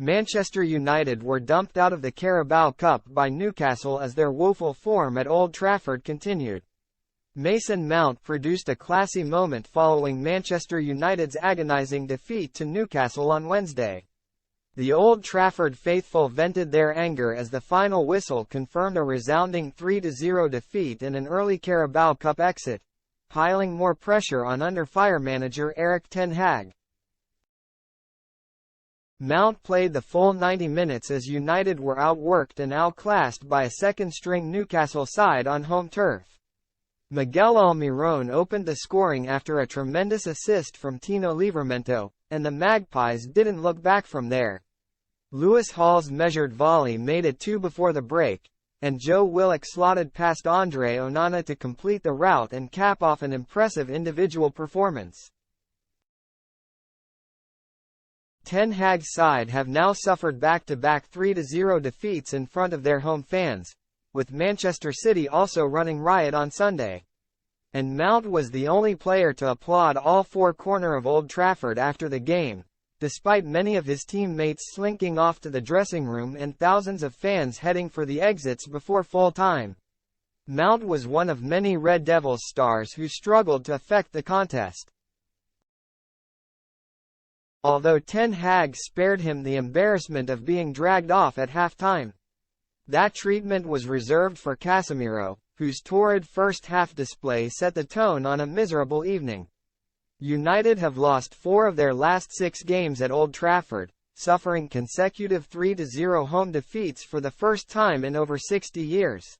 Manchester United were dumped out of the Carabao Cup by Newcastle as their woeful form at Old Trafford continued. Mason Mount produced a classy moment following Manchester United's agonising defeat to Newcastle on Wednesday. The Old Trafford faithful vented their anger as the final whistle confirmed a resounding 3-0 defeat and an early Carabao Cup exit, piling more pressure on under-fire manager Erik ten Hag. Mount played the full 90 minutes as United were outworked and outclassed by a second-string Newcastle side on home turf. Miguel Almiron opened the scoring after a tremendous assist from Tino Livramento, and the Magpies didn't look back from there. Lewis Hall's measured volley made it 2 before the break, and Joe Willock slotted past Andre Onana to complete the rout and cap off an impressive individual performance. Ten Hag's side have now suffered back-to-back 3-0 defeats in front of their home fans, with Manchester City also running riot on Sunday. And Mount was the only player to applaud all four corners of Old Trafford after the game, despite many of his teammates slinking off to the dressing room and thousands of fans heading for the exits before full-time. Mount was one of many Red Devils stars who struggled to affect the contest. Although Ten Hag spared him the embarrassment of being dragged off at half-time. That treatment was reserved for Casemiro, whose torrid first-half display set the tone on a miserable evening. United have lost 4 of their last 6 games at Old Trafford, suffering consecutive 3-0 home defeats for the first time in over 60 years.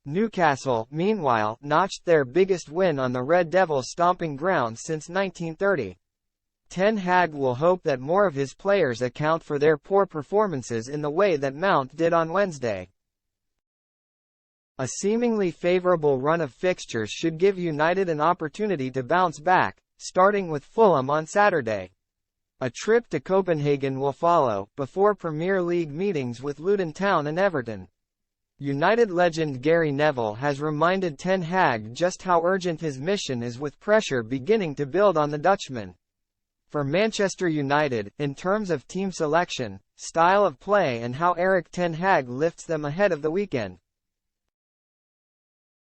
Newcastle, meanwhile, notched their biggest win on the Red Devils' stomping ground since 1930. Ten Hag will hope that more of his players account for their poor performances in the way that Mount did on Wednesday. A seemingly favourable run of fixtures should give United an opportunity to bounce back, starting with Fulham on Saturday. A trip to Copenhagen will follow, before Premier League meetings with Luton Town and Everton. United legend Gary Neville has reminded Ten Hag just how urgent his mission is, with pressure beginning to build on the Dutchman. For Manchester United, in terms of team selection, style of play and how Erik ten Hag lifts them ahead of the weekend.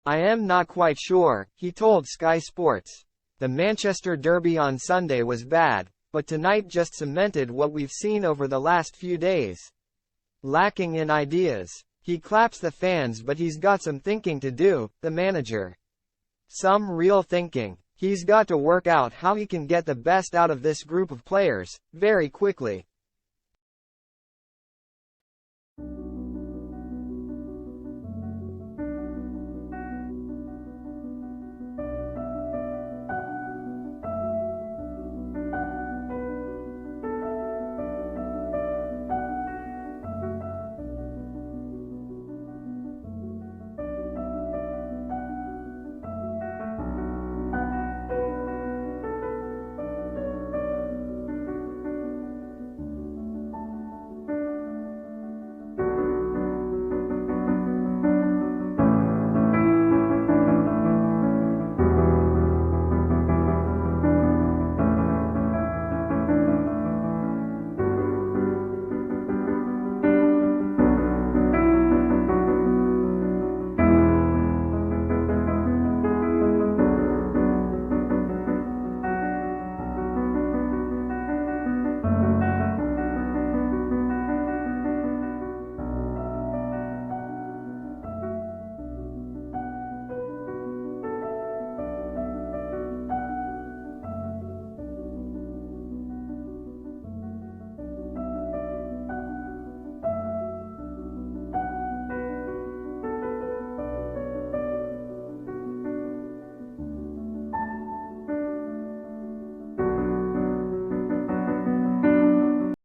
"I am not quite sure," he told Sky Sports. "The Manchester Derby on Sunday was bad, but tonight just cemented what we've seen over the last few days. Lacking in ideas. He claps the fans, but he's got some thinking to do, the manager. Some real thinking. He's got to work out how he can get the best out of this group of players, very quickly."